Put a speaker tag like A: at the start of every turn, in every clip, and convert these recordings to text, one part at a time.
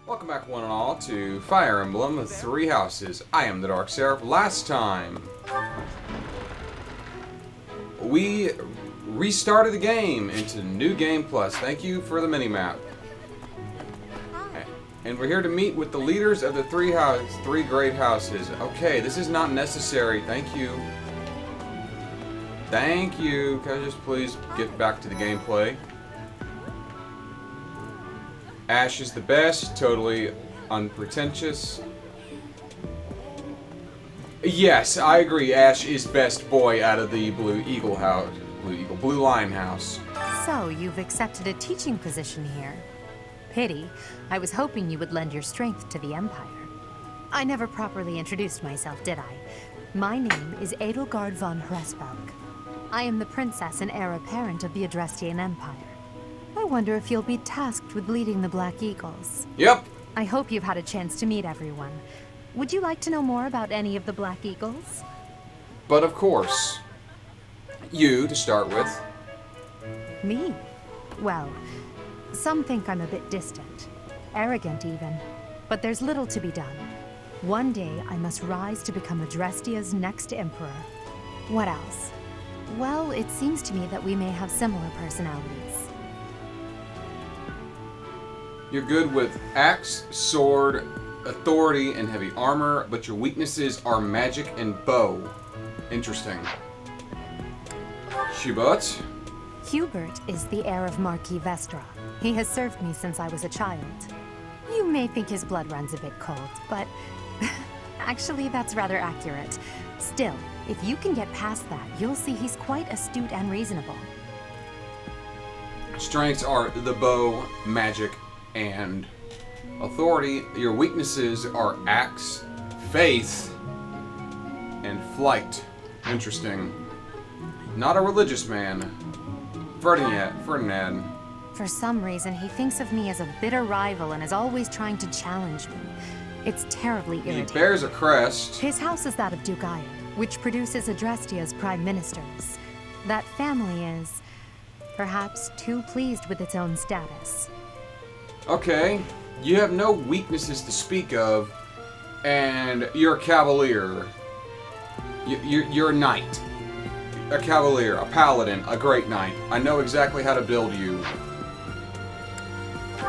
A: Welcome back one and all to Fire Emblem Three Houses. I am the Dark Seraph. Last time, we restarted the game into New Game Plus. Thank you for the mini-map. And we're here to meet with the leaders of the three great houses. Okay, this is not necessary. Thank you. Thank you. Can I just please get back to the gameplay? Ash is the best, totally unpretentious. Yes, I agree. Ash is best boy out of the Blue Line house.
B: So, you've accepted a teaching position here. Pity. I was hoping you would lend your strength to the Empire. I never properly introduced myself, did I? My name is Edelgard von Hresvelg. I am the princess and heir apparent of the Adrestian Empire. I wonder if you'll be tasked with leading the Black Eagles.
A: Yep.
B: I hope you've had a chance to meet everyone. Would you like to know more about any of the Black Eagles?
A: But of course, you to start with.
B: Me? Well, some think I'm a bit distant, arrogant even, but there's little to be done. One day I must rise to become Adrestia's next emperor. What else? Well, it seems to me that we may have similar personalities.
A: You're good with axe, sword, authority, and heavy armor, but your weaknesses are magic and bow. Interesting. Hubert?
B: Hubert is the heir of Marquis Vestra. He has served me since I was a child. You may think his blood runs a bit cold, but actually that's rather accurate. Still, if you can get past that, you'll see he's quite astute and reasonable.
A: Strengths are the bow, magic, and authority. Your weaknesses are axe, faith, and flight. Interesting. Not a religious man. Ferdinand.
B: For some reason, he thinks of me as a bitter rival and is always trying to challenge me. It's terribly irritating.
A: He bears a crest.
B: His house is that of Dugaya, which produces Adrestia's prime ministers. That family is, perhaps, too pleased with its own status.
A: Okay, you have no weaknesses to speak of, and you're a cavalier. You're a knight. A cavalier, a paladin, a great knight. I know exactly how to build you.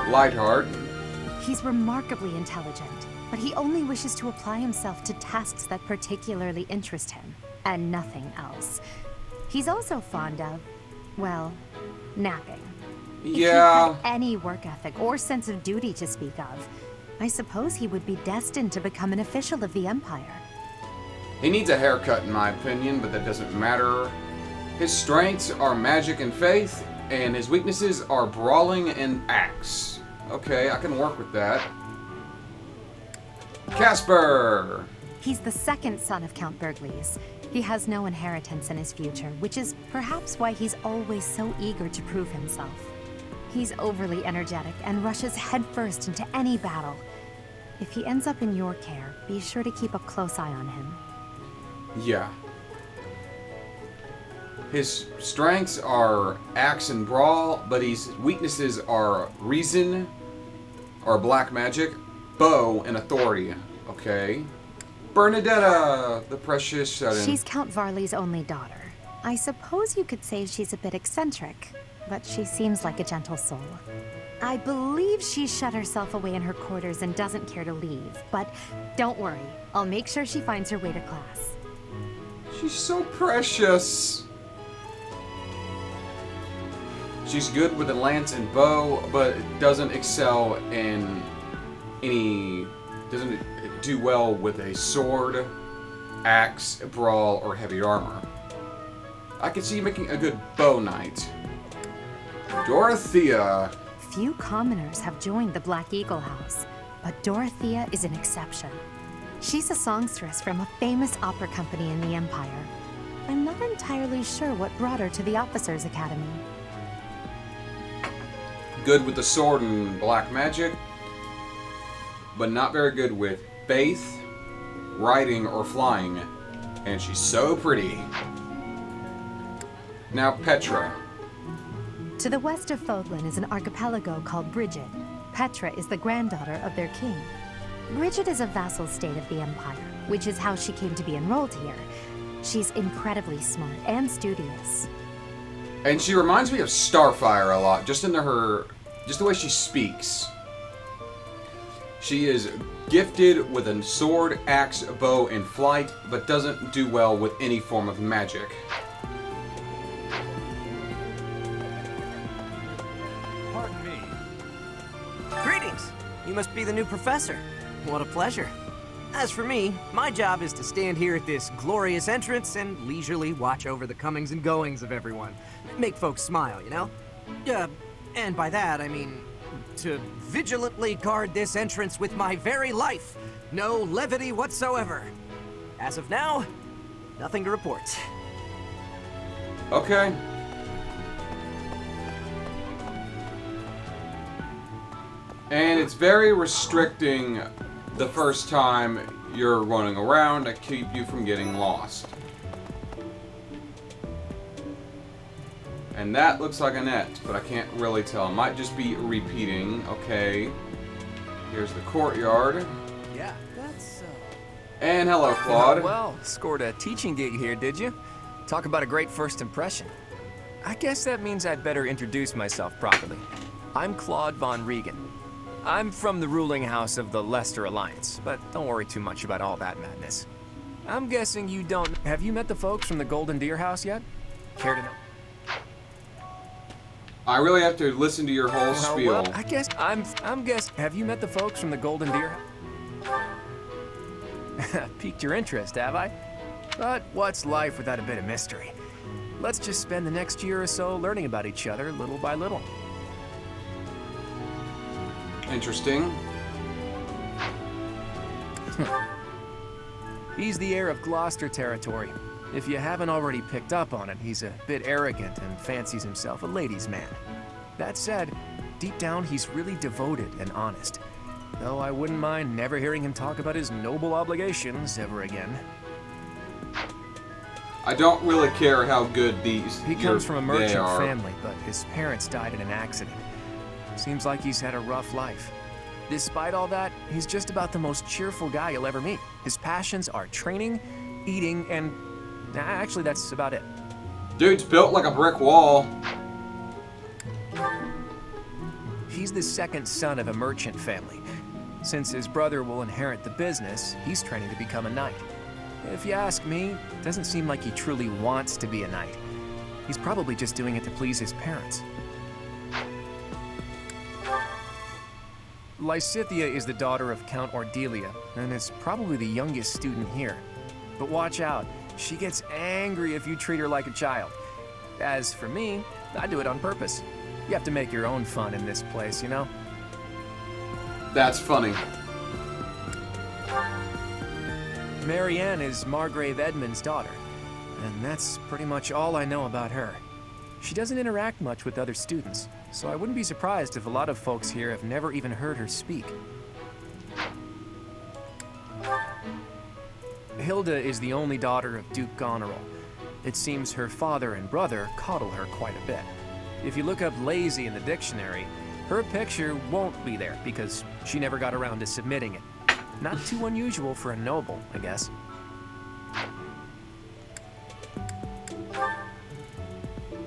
A: Lightheart.
B: He's remarkably intelligent, but he only wishes to apply himself to tasks that particularly interest him, and nothing else. He's also fond of, well, napping.
A: Yeah.
B: If he had any work ethic or sense of duty to speak of, I suppose he would be destined to become an official of the Empire.
A: He needs a haircut in my opinion, but that doesn't matter. His strengths are magic and faith, and his weaknesses are brawling and axe. Okay, I can work with that. Casper!
B: He's the second son of Count Bergliez. He has no inheritance in his future, which is perhaps why he's always so eager to prove himself. He's overly energetic and rushes headfirst into any battle. If he ends up in your care, be sure to keep a close eye on him.
A: Yeah. His strengths are axe and brawl, but his weaknesses are reason, or black magic, bow, and authority. Okay. Bernadetta, the precious sudden.
B: She's Count Varley's only daughter. I suppose you could say she's a bit eccentric, but she seems like a gentle soul. I believe she's shut herself away in her quarters and doesn't care to leave, but don't worry, I'll make sure she finds her way to class.
A: She's so precious. She's good with a lance and bow, but doesn't excel in doesn't do well with a sword, axe, brawl, or heavy armor. I could see you making a good bow knight. Dorothea.
B: Few commoners have joined the Black Eagle House, but Dorothea is an exception. She's a songstress from a famous opera company in the Empire. I'm not entirely sure what brought her to the Officers' Academy.
A: Good with the sword and black magic, but not very good with faith, riding, or flying. And she's so pretty. Now Petra.
B: To the west of Foglin is an archipelago called Bridget. Petra is the granddaughter of their king. Bridget is a vassal state of the Empire, which is how she came to be enrolled here. She's incredibly smart and studious.
A: And she reminds me of Starfire a lot, just the way she speaks. She is gifted with a sword, axe, bow, and flight, but doesn't do well with any form of magic.
C: Pardon me. Greetings! You must be the new professor. What a pleasure. As for me, my job is to stand here at this glorious entrance and leisurely watch over the comings and goings of everyone. Make folks smile, you know? And by that, I mean to vigilantly guard this entrance with my very life. No levity whatsoever. As of now, nothing to report.
A: Okay. And it's very restricting the first time you're running around to keep you from getting lost. And that looks like a net, but I can't really tell. It might just be repeating. Okay. Here's the courtyard.
C: Yeah, that's
A: And hello, Claude.
D: Well, scored a teaching gig here, did you? Talk about a great first impression. I guess that means I'd better introduce myself properly. I'm Claude von Regan. I'm from the ruling house of the Leicester Alliance, but don't worry too much about all that madness. I'm guessing you don't... Have you met the folks from the Golden Deer House yet? Care to know?
A: I really have to listen to your whole spiel.
D: Well, I guess I'm guess. Have you met the folks from the Golden Deer? Piqued your interest, have I? But what's life without a bit of mystery? Let's just spend the next year or so learning about each other, little by little.
A: Interesting.
D: He's the heir of Gloucester territory. If you haven't already picked up on it, he's a bit arrogant and fancies himself a ladies' man. That said, deep down he's really devoted and honest. Though I wouldn't mind never hearing him talk about his noble obligations ever again.
A: I don't really care how good these
D: He comes from a merchant
A: are.
D: family, but his parents died in an accident. Seems like he's had a rough life. Despite all that, he's just about the most cheerful guy you'll ever meet. His passions are training, eating, and... actually, that's about it.
A: Dude's built like a brick wall.
D: He's the second son of a merchant family. Since his brother will inherit the business, he's training to become a knight. If you ask me, it doesn't seem like he truly wants to be a knight. He's probably just doing it to please his parents. Lysithea is the daughter of Count Ordelia, and is probably the youngest student here. But watch out, she gets angry if you treat her like a child. As for me, I do it on purpose. You have to make your own fun in this place, you know?
A: That's funny.
D: Marianne is Margrave Edmund's daughter, and that's pretty much all I know about her. She doesn't interact much with other students, so I wouldn't be surprised if a lot of folks here have never even heard her speak. Hilda is the only daughter of Duke Goneril. It seems her father and brother coddle her quite a bit. If you look up lazy in the dictionary, her picture won't be there because she never got around to submitting it. Not too unusual for a noble, I guess.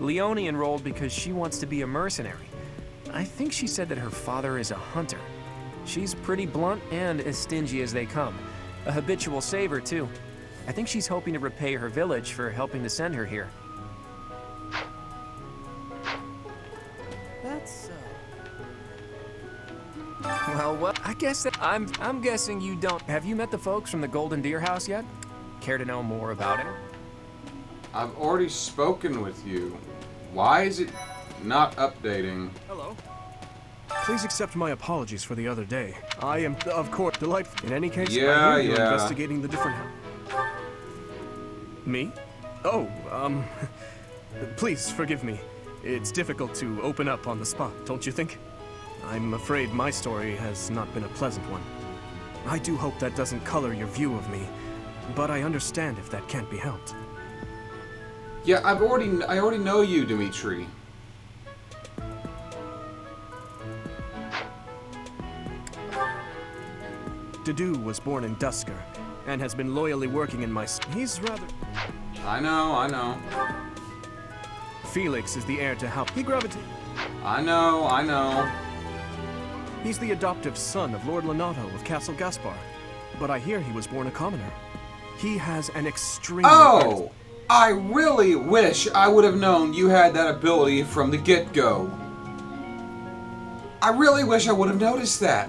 D: Leonie enrolled because she wants to be a mercenary. I think she said that her father is a hunter. She's pretty blunt and as stingy as they come. A habitual saver, too. I think she's hoping to repay her village for helping to send her here.
C: That's,
D: Well, I guess that I'm guessing you don't... Have you met the folks from the Golden Deer House yet? Care to know more about it?
A: I've already spoken with you. Why is it not updating?
E: Hello. Please accept my apologies for the other day. I am, of course, delightful. In any case, I hear you're investigating the different... Me? Oh, please forgive me. It's difficult to open up on the spot, don't you think? I'm afraid my story has not been a pleasant one. I do hope that doesn't color your view of me, but I understand if that can't be helped.
A: Yeah, I already know you, Dimitri.
E: Dedu was born in Dusker, and has been loyally working in my... He's rather...
A: I know.
E: Felix is the heir to how... He gravitates...
A: I know.
E: He's the adoptive son of Lord Lenato of Castle Gaspar, but I hear he was born a commoner. He has an extreme...
A: Oh! I really wish I would have known you had that ability from the get-go. I really wish I would have noticed that.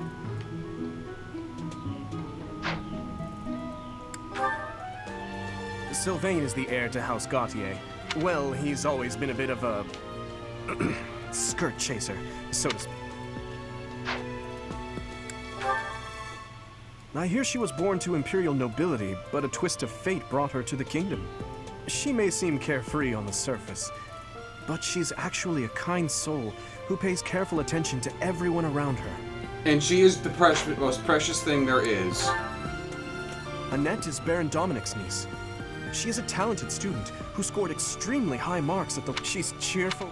E: Sylvain is the heir to House Gautier. Well, he's always been a bit of a... skirt chaser, so to speak. I hear she was born to imperial nobility, but a twist of fate brought her to the kingdom. She may seem carefree on the surface, but she's actually a kind soul who pays careful attention to everyone around her.
A: And she is the most precious thing there is.
E: Annette is Baron Dominic's niece. She is a talented student who scored extremely high marks at the... She's cheerful.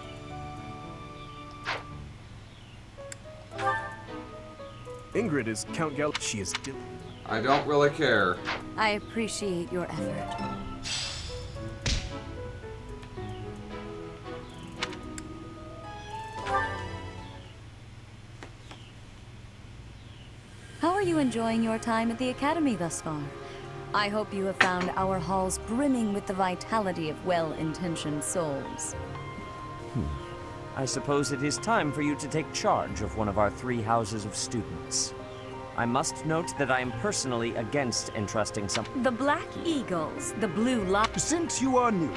E: Ingrid is Count Gal... She is...
A: I don't really care.
F: I appreciate your effort. How are you enjoying your time at the Academy thus far? I hope you have found our halls brimming with the vitality of well-intentioned souls.
C: I suppose it is time for you to take charge of one of our 3 houses of students. I must note that I am personally against entrusting some...
F: The Black Eagles, the Blue Lion...
G: Since you are new,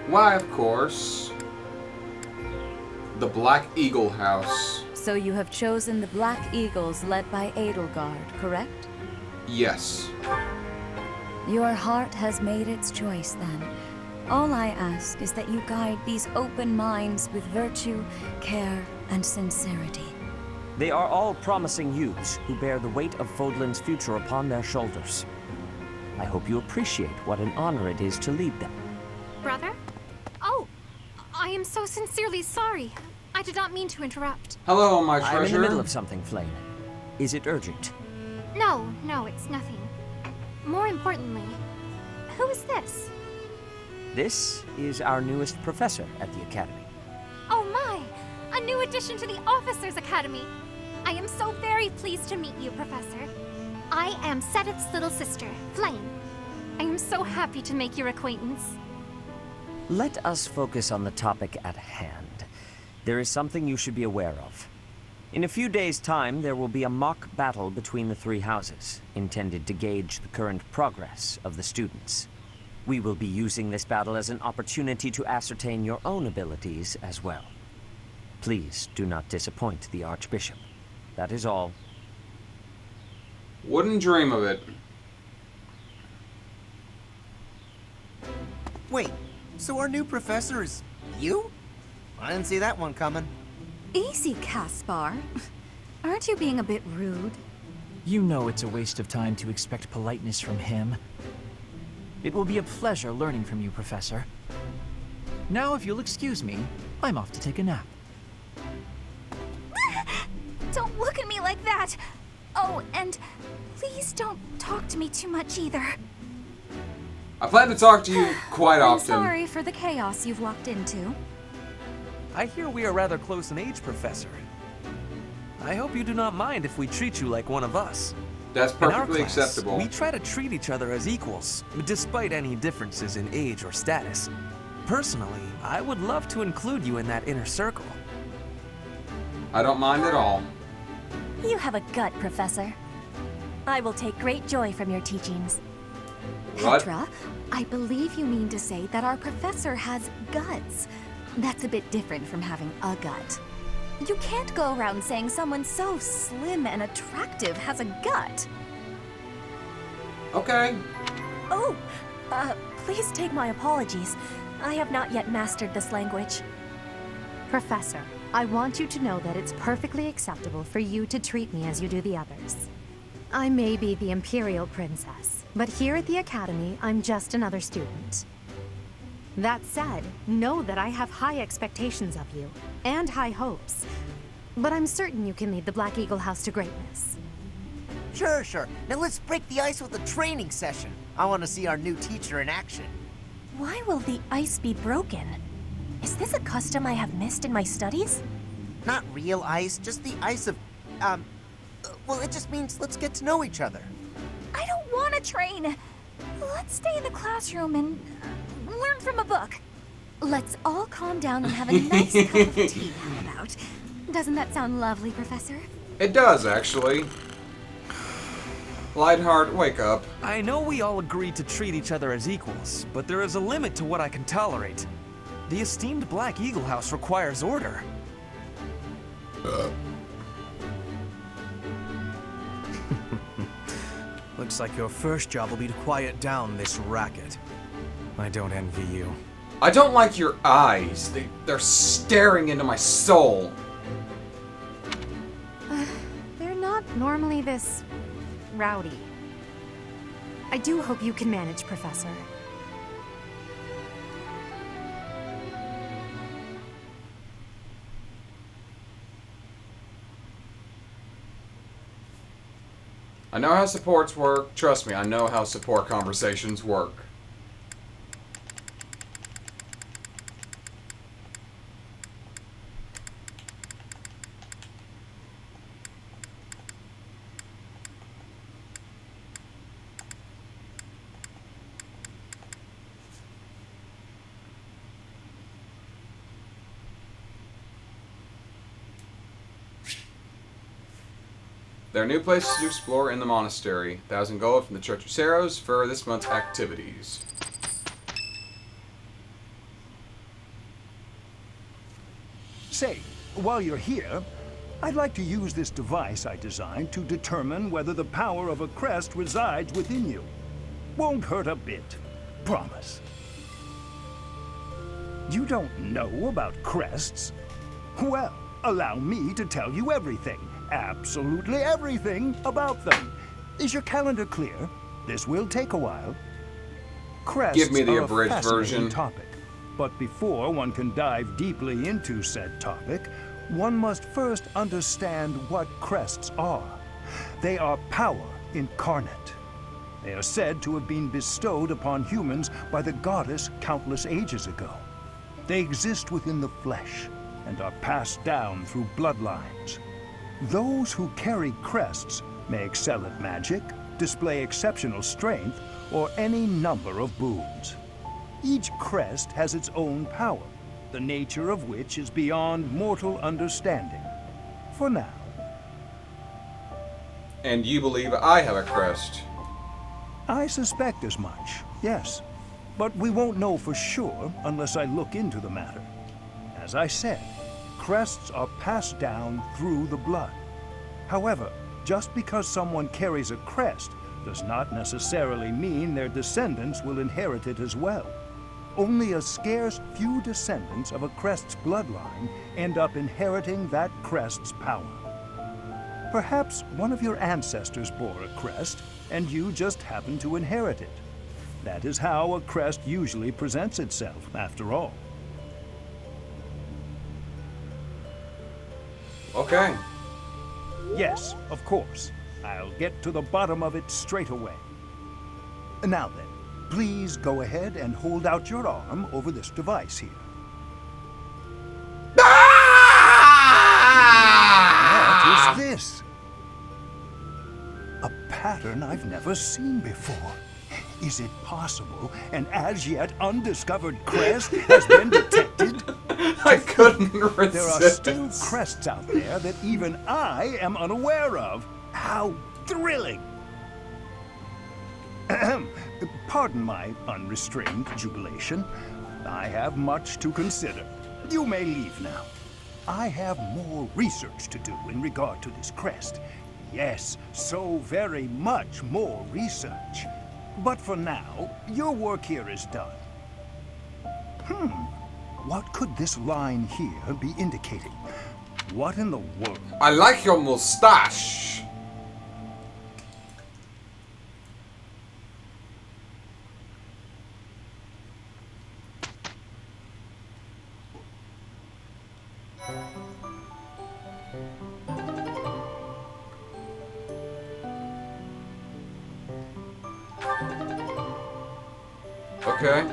A: Why, of course. The Black Eagle House.
F: So you have chosen the Black Eagles led by Edelgard, correct?
A: Yes.
F: Your heart has made its choice then. All I ask is that you guide these open minds with virtue, care, and sincerity.
C: They are all promising youths who bear the weight of Fodlan's future upon their shoulders. I hope you appreciate what an honor it is to lead them.
H: Brother? Oh, I am so sincerely sorry. I did not mean to interrupt.
A: Hello, my treasure.
C: I'm in the middle of something, Flame. Is it urgent?
H: No, it's nothing. More importantly, who is this?
C: This is our newest professor at the Academy.
H: Oh my! A new addition to the Officers' Academy! I am so very pleased to meet you, Professor. I am Sedith's little sister, Flame. I am so happy to make your acquaintance.
C: Let us focus on the topic at hand. There is something you should be aware of. In a few days' time, there will be a mock battle between the 3 houses, intended to gauge the current progress of the students. We will be using this battle as an opportunity to ascertain your own abilities as well. Please do not disappoint the Archbishop. That is all.
A: Wouldn't dream of it.
I: Wait, so our new professor is you? I didn't see that one coming.
F: Easy, Caspar. Aren't you being a bit rude?
J: You know it's a waste of time to expect politeness from him. It will be a pleasure learning from you, Professor. Now, if you'll excuse me, I'm off to take a nap.
H: Don't look at me like that! Oh, and please don't talk to me too much either.
A: I plan to talk to you quite
F: I'm
A: often.
F: sorry for the chaos you've walked into.
K: I hear we are rather close in age, Professor. I hope you do not mind if we treat you like one of us.
A: That's
K: In our
A: perfectly
K: class,
A: acceptable.
K: we try to treat each other as equals, despite any differences in age or status. Personally, I would love to include you in that inner circle.
A: I don't mind at all.
L: You have a gut, Professor. I will take great joy from your teachings.
A: What?
L: Petra, I believe you mean to say that our professor has guts. That's a bit different from having a gut. You can't go around saying someone so slim and attractive has a gut.
A: Okay.
L: Oh, please take my apologies. I have not yet mastered this language.
B: Professor, I want you to know that it's perfectly acceptable for you to treat me as you do the others. I may be the Imperial Princess, but here at the Academy, I'm just another student. That said, know that I have high expectations of you, and high hopes. But I'm certain you can lead the Black Eagle House to greatness.
I: Sure, sure. Now let's break the ice with a training session. I want to see our new teacher in action.
L: Why will the ice be broken? Is this a custom I have missed in my studies?
I: Not real ice, just the ice of, well, it just means let's get to know each other.
L: I don't want to train. Let's stay in the classroom and learn from a book. Let's all calm down and have a nice cup of tea. How about?
B: Doesn't that sound lovely, Professor?
A: It does, actually. Lightheart, wake up.
K: I know we all agreed to treat each other as equals, but there is a limit to what I can tolerate. The esteemed Black Eagle House requires order.
E: Looks like your first job will be to quiet down this racket. I don't envy you.
A: I don't like your eyes. They're staring into my soul.
B: They're not normally this rowdy. I do hope you can manage, Professor.
A: I know how supports work. Trust me, I know how support conversations work. There are new places to explore in the monastery. 1,000 gold from the Church of Cerros for this month's activities.
G: Say, while you're here, I'd like to use this device I designed to determine whether the power of a crest resides within you. Won't hurt a bit. Promise. You don't know about crests? Well, allow me to tell you everything. Absolutely everything about them. Is your calendar clear? This will take a while. Crests
A: Give me the
G: are
A: abridged
G: a fascinating
A: version.
G: topic. But before one can dive deeply into said topic, one must first understand what crests are. They are power incarnate. They are said to have been bestowed upon humans by the goddess countless ages ago. They exist within the flesh and are passed down through bloodlines. Those who carry crests may excel at magic, display exceptional strength, or any number of boons. Each crest has its own power, the nature of which is beyond mortal understanding. For now.
A: And you believe I have a crest?
G: I suspect as much, yes. But we won't know for sure unless I look into the matter. As I said, crests are passed down through the blood. However, just because someone carries a crest does not necessarily mean their descendants will inherit it as well. Only a scarce few descendants of a crest's bloodline end up inheriting that crest's power. Perhaps one of your ancestors bore a crest, and you just happen to inherit it. That is how a crest usually presents itself, after all.
A: Okay.
G: Yes, of course. I'll get to the bottom of it straight away. Now then, please go ahead and hold out your arm over this device here. What is this? A pattern I've never seen before. Is it possible an as yet undiscovered crest has been detected?
A: I couldn't resist.
G: There are still crests out there that even I am unaware of. How thrilling! Ahem. Pardon my unrestrained jubilation. I have much to consider. You may leave now. I have more research to do in regard to this crest. Yes, so very much more research. But for now, your work here is done. What could this line here be indicating? What in the world?
A: I like your mustache. Okay.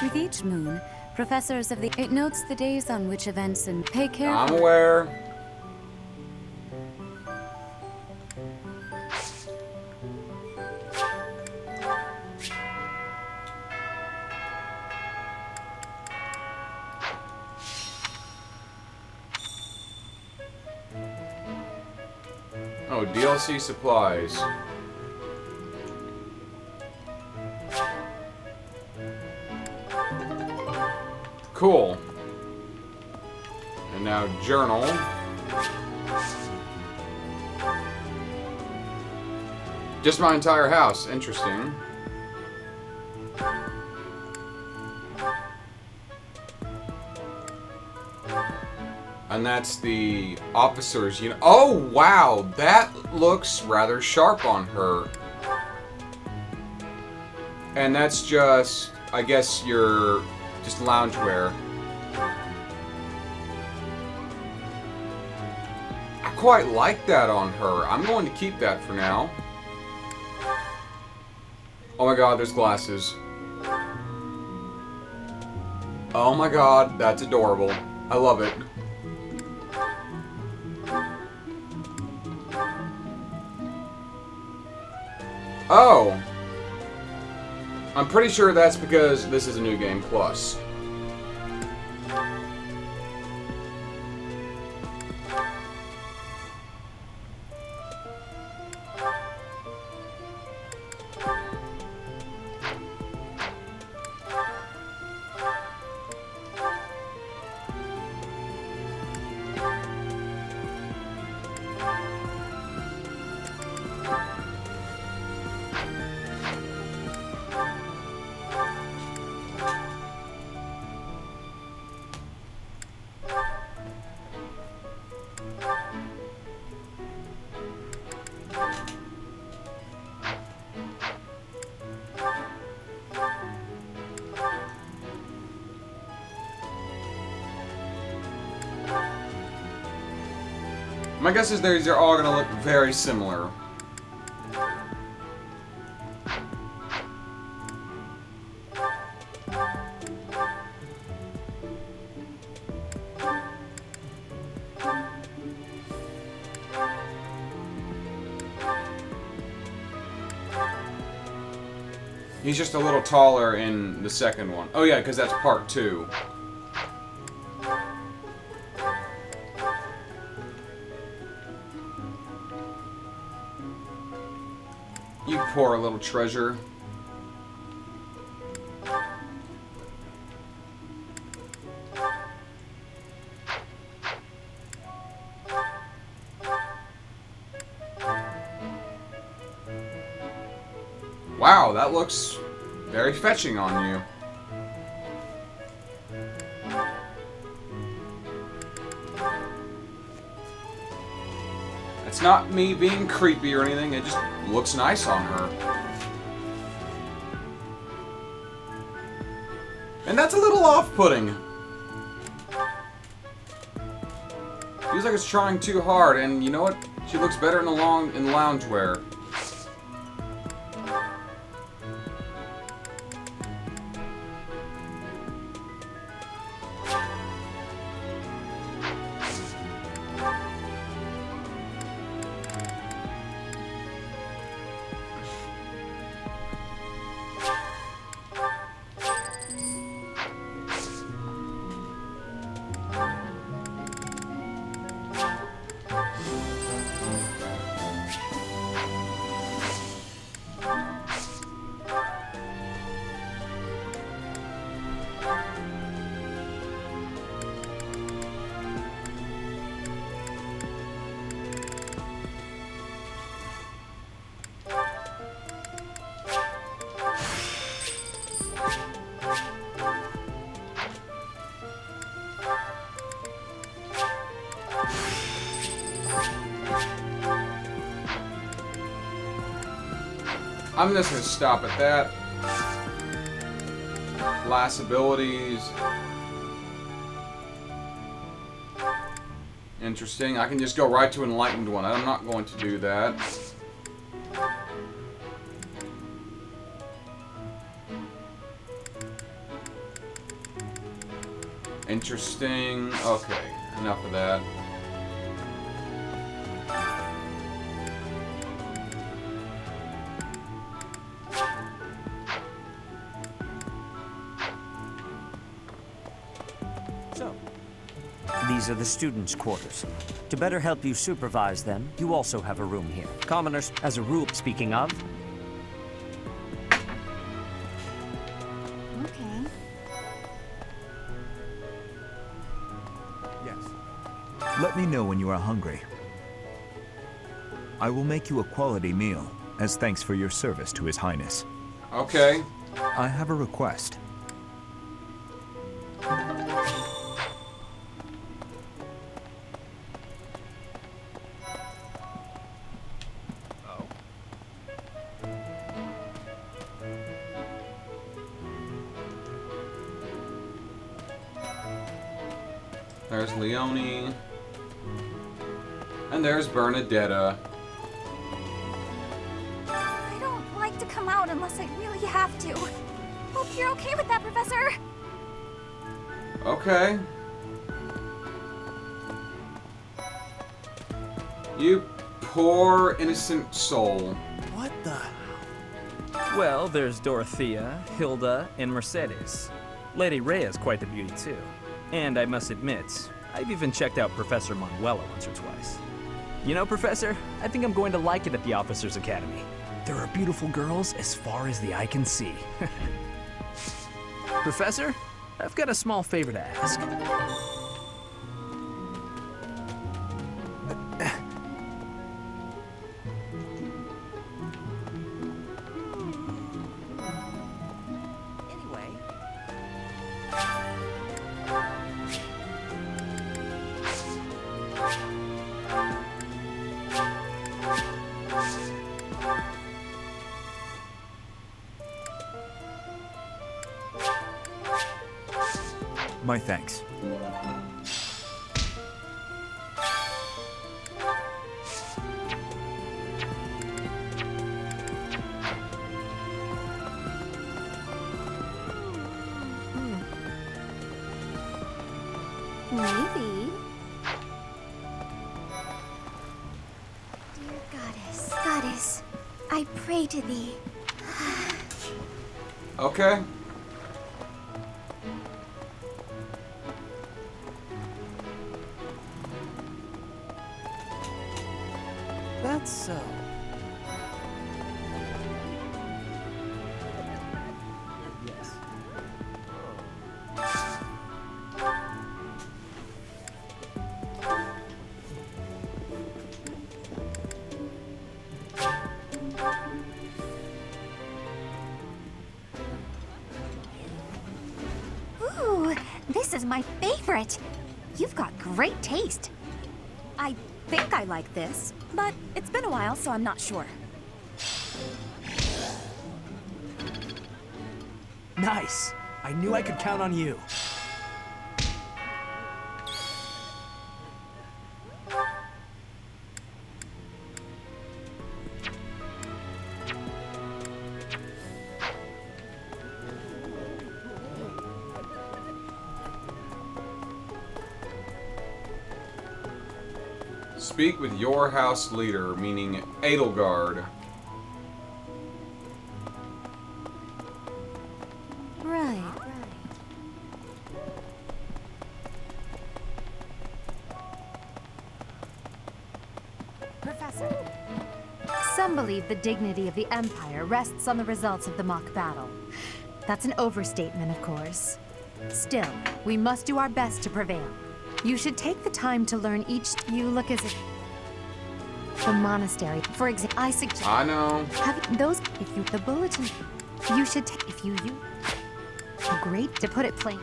F: With each moon, professors of the... It notes the days on which events and pay care
A: I'm
F: for...
A: aware. Oh, DLC supplies. Cool. And now journal. Just my entire house. Interesting. And that's the officers, you know. Oh, wow. That looks rather sharp on her. And that's just, I guess, your just loungewear. I quite like that on her. I'm going to keep that for now. Oh my god, there's glasses. Oh my god, that's adorable. I love it. Oh! I'm pretty sure that's because this is a new game plus. My guess is they're all going to look very similar. He's just a little taller in the second one. Oh yeah, because that's part 2. You poor little treasure. Wow, that looks very fetching on you. It's not me being creepy or anything, it just looks nice on her. And that's a little off-putting. Feels like it's trying too hard, and you know what? She looks better in the loungewear. I'm just gonna stop at that. Class abilities. Interesting. I can just go right to Enlightened one. I'm not going to do that. Interesting. Okay, enough of that.
M: So, these are the students' quarters. To better help you supervise them, you also have a room here. Commoners, as a rule, speaking of,
L: Okay.
N: Let me know when you are hungry. I will make you a quality meal, as thanks for your service to His Highness.
A: Okay.
N: I have a request.
A: There's Leone. And there's Bernadetta.
L: I don't like to come out unless I really have to. Hope you're okay with that, Professor.
A: Okay. You poor innocent soul.
K: What the?
J: Well, there's Dorothea, Hilda, and Mercedes. Lady Rhea's quite the beauty, too. And I must admit, I've even checked out Professor Manuela once or twice. You know, Professor, I think I'm going to like it at the Officers Academy. There are beautiful girls as far as the eye can see. Professor, I've got a small favor to ask.
C: Anyway,
N: My thanks.
L: Maybe. Dear goddess, I pray to thee.
A: Okay.
C: that's so. Yes.
L: Ooh, this is my favorite. You've got great taste. I think I like this, but it's been a while, so I'm not sure.
J: Nice. I knew I could count on you.
A: Speak with your house leader, meaning Edelgard.
F: Right.
B: Professor, some believe the dignity of the Empire rests on the results of the mock battle. That's an overstatement, of course. Still, we must do our best to prevail. You should take the time to learn each. You look as if the monastery, for example. I suggest.
A: I know.
B: Have those. If you the bulletin, you should take. If you great to put it plain.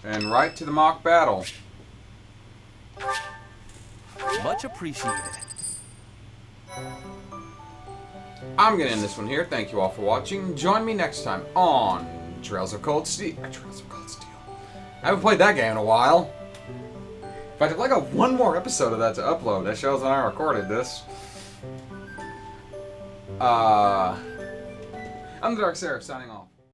A: And right to the mock battle.
K: Much appreciated.
A: I'm gonna end this one here. Thank you all for watching. Join me next time on Trails of Cold Steel. Trails of Cold Steel. I haven't played that game in a while. In fact, I'd like one more episode of that to upload. That shows that I recorded this. I'm the Dark Seraph, signing off.